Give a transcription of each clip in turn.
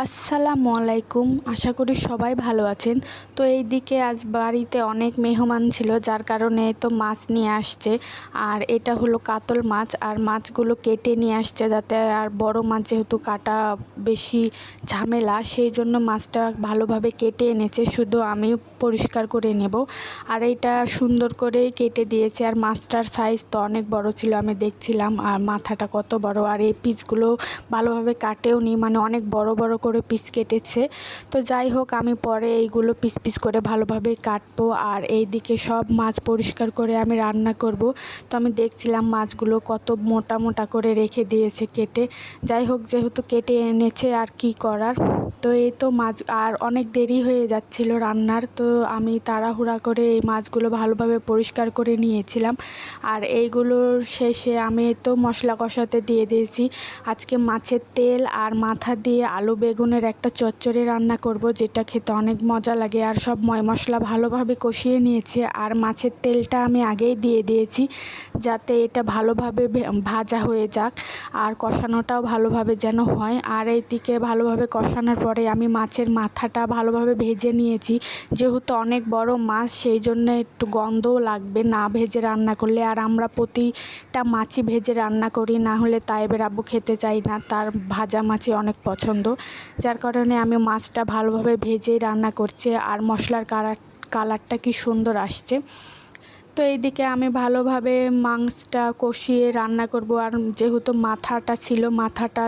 আসসালামু আলাইকুম। আশা করি সবাই ভালো আছেন। তো এইদিকে আজ বাড়িতে অনেক মেহমান ছিল, যার কারণে তো মাছ নিয়ে আসছে। আর এটা হলো কাতল মাছ, আর মাছগুলো কেটে নিয়ে আসছে যাতে, আর বড় মাছ যেহেতু কাটা বেশি ঝামেলা, সেই জন্য মাছটা ভালোভাবে কেটে এনেছে, শুধু আমি পরিষ্কার করে নেব। আর এইটা সুন্দর করেই কেটে দিয়েছে। আর মাছটার সাইজ তো অনেক বড় ছিল, আমি দেখছিলাম। আর মাথাটা কত বড়, আর এই পিসগুলো ভালোভাবে কাটেও নি, মানে অনেক বড় বড় করে পিস কেটেছে। তো যাই হোক, আমি পরে এইগুলো পিস পিস করে ভালোভাবে কাটবো। আর এই দিকে সব মাছ পরিষ্কার করে আমি রান্না করব। তো আমি দেখছিলাম মাছগুলো কত মোটা মোটা করে রেখে দিয়েছে কেটে। যাই হোক, যেহেতু কেটে এনেছে আর কি করার। তো এই তো মাছ, আর অনেক দেরি হয়ে যাচ্ছিল রান্নার, তো আমি তাড়াহুড়া করে এই মাছগুলো ভালোভাবে পরিষ্কার করে নিয়েছিলাম। আর এইগুলোর শেষে আমি তো মশলা কষাতে দিয়ে দিয়েছি। আজকে মাছের তেল আর মাথা দিয়ে আলু বেগুনের একটা চচ্চড়ি রান্না করব, যেটা খেতে অনেক মজা লাগে। আর সব মশলা ভালোভাবে কষিয়ে নিয়েছি, আর মাছের তেলটা আমি আগেই দিয়ে দিয়েছি যাতে এটা ভালোভাবে ভাজা হয়ে যাক, আর কষানোটাও ভালোভাবে যেন হয়। আর এইদিকে ভালোভাবে কষানোর পরে আমি মাছের মাথাটা ভালোভাবে ভেজে নিয়েছি। যেহেতু অনেক বড় মাছ, সেই জন্য একটু গন্ধও লাগবে না ভেজে রান্না করলে। আর আমরা প্রতিটা মাছই ভেজে রান্না করি, না হলে তাইবের আব্বু খেতে চাই না, তার ভাজা মাছই অনেক পছন্দ। যার কারণে আমি মাছটা ভালোভাবে ভেজেই রান্না করছি। আর মশলার কালারটা কি সুন্দর আসছে। তো এইদিকে আমি ভালোভাবে মাংসটা কষিয়ে রান্না করব। আর যেহেতু মাথাটা ছিল, মাথাটা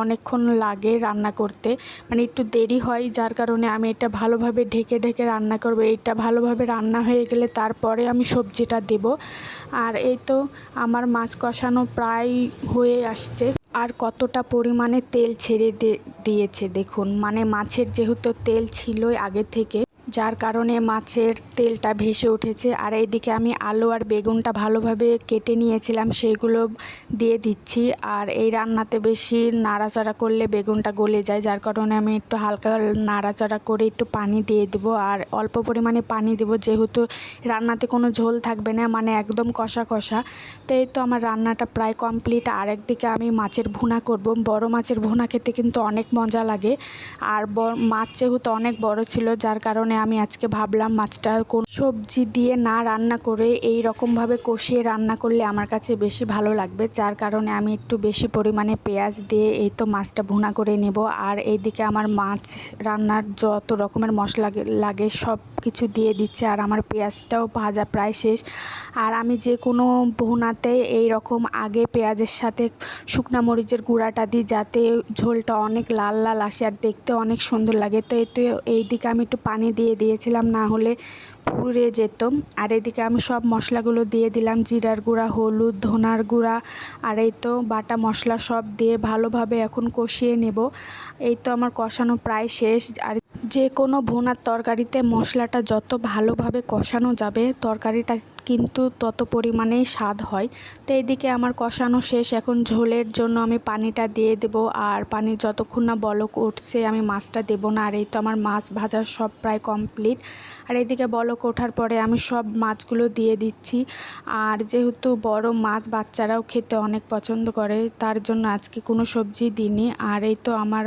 অনেকক্ষণ লাগে রান্না করতে, মানে একটু দেরি হয়, যার কারণে আমি এটা ভালোভাবে ঢেকে ঢেকে রান্না করব। এইটা ভালোভাবে রান্না হয়ে গেলে তারপরে আমি সবজিটা দেব। আর এই তো আমার মাছ কষানো প্রায় হয়ে আসছে। আর কতটা পরিমাণে তেল ছেড়ে দিয়েছে দেখুন, মানে মাছের যেহেতু তেল ছিলই আগে থেকে, যার কারণে মাছের তেলটা ভেসে উঠেছে। আর এইদিকে আমি আলু আর বেগুনটা ভালোভাবে কেটে নিয়েছিলাম, সেইগুলো দিয়ে দিচ্ছি। আর এই রান্নাতে বেশি নাড়াচাড়া করলে বেগুনটা গলে যায়, যার কারণে আমি একটু হালকা নাড়াচাড়া করে একটু পানি দিয়ে দেবো। আর অল্প পরিমাণে পানি দেবো, যেহেতু রান্নাতে কোনো ঝোল থাকবে না, মানে একদম কষা কষা। তো এই তো আমার রান্নাটা প্রায় কমপ্লিট। আর একদিকে আমি মাছের ভুনা করব। বড় মাছের ভুনা খেতে কিন্তু অনেক মজা লাগে। আর মাছ যেহেতু অনেক বড় ছিল, যার কারণে আমি আজকে ভাবলাম মাছটা কোন সবজি দিয়ে না রান্না করে এই রকমভাবে কষিয়ে রান্না করলে আমার কাছে বেশি ভালো লাগবে। যার কারণে আমি একটু বেশি পরিমাণে পেঁয়াজ দিয়ে এই তো মাছটা ভুনা করে নেব। আর এইদিকে আমার মাছ রান্নার যত রকমের মশলা লাগে সব কিছু দিয়ে দিচ্ছে। আর আমার পেঁয়াজটাও ভাজা প্রায় শেষ। আর আমি যে কোনো ভুনাতে এই রকম আগে পেঁয়াজের সাথে শুকনা মরিচের গুঁড়াটা দিই, যাতে ঝোলটা অনেক লাল লাল আসে আর দেখতে অনেক সুন্দর লাগে। তো এইদিকে আমি একটু পানি দিয়ে দিয়েছিলাম, না হলে পুড়ে যেত। আর এদিকে আমি সব মশলাগুলো দিয়ে দিলাম, জিরার গুঁড়া, হলুদ, ধনার গুঁড়া, আর এই তো বাটা মশলা সব দিয়ে ভালোভাবে এখন কষিয়ে নেব। এই তো আমার কষানো প্রায় শেষ। আর যে কোনো ভুনার তরকারিতে মশলাটা যত ভালোভাবে কষানো যাবে, তরকারিটা কিন্তু তত পরিমাণেই স্বাদ হয়। তো এইদিকে আমার কষানো শেষ, এখন ঝোলের জন্য আমি পানিটা দিয়ে দেব। আর পানি যতক্ষণ না বলক উঠছে আমি মাছটা দেব না। আর এই তো আমার মাছ ভাজা সব প্রায় কমপ্লিট। আর এইদিকে বলক ওঠার পরে আমি সব মাছগুলো দিয়ে দিচ্ছি। আর যেহেতু বড় মাছ বাচ্চারাও খেতে অনেক পছন্দ করে, তার জন্য আজকে কোনো সবজি দিইনি। আর এই তো আমার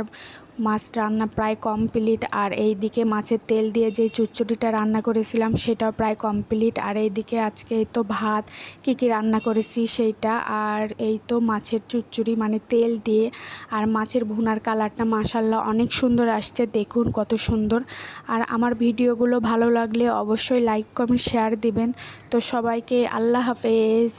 মাছ রান্না প্রায় কমপ্লিট। আর এই দিকে মাছের তেল দিয়ে যে চচ্চড়িটা রান্না করেছিলাম সেটাও প্রায় কমপ্লিট। আর এইদিকে আজকে এই তো ভাত কী রান্না করেছি সেইটা, আর এই তো মাছের চচ্চড়ি মানে তেল দিয়ে। আর মাছের ভুনার কালারটা মাশাআল্লাহ অনেক সুন্দর আসছে, দেখুন কত সুন্দর। আর আমার ভিডিওগুলো ভালো লাগলে অবশ্যই লাইক কমেন্ট শেয়ার দিবেন। তো সবাইকে আল্লাহ হাফেজ।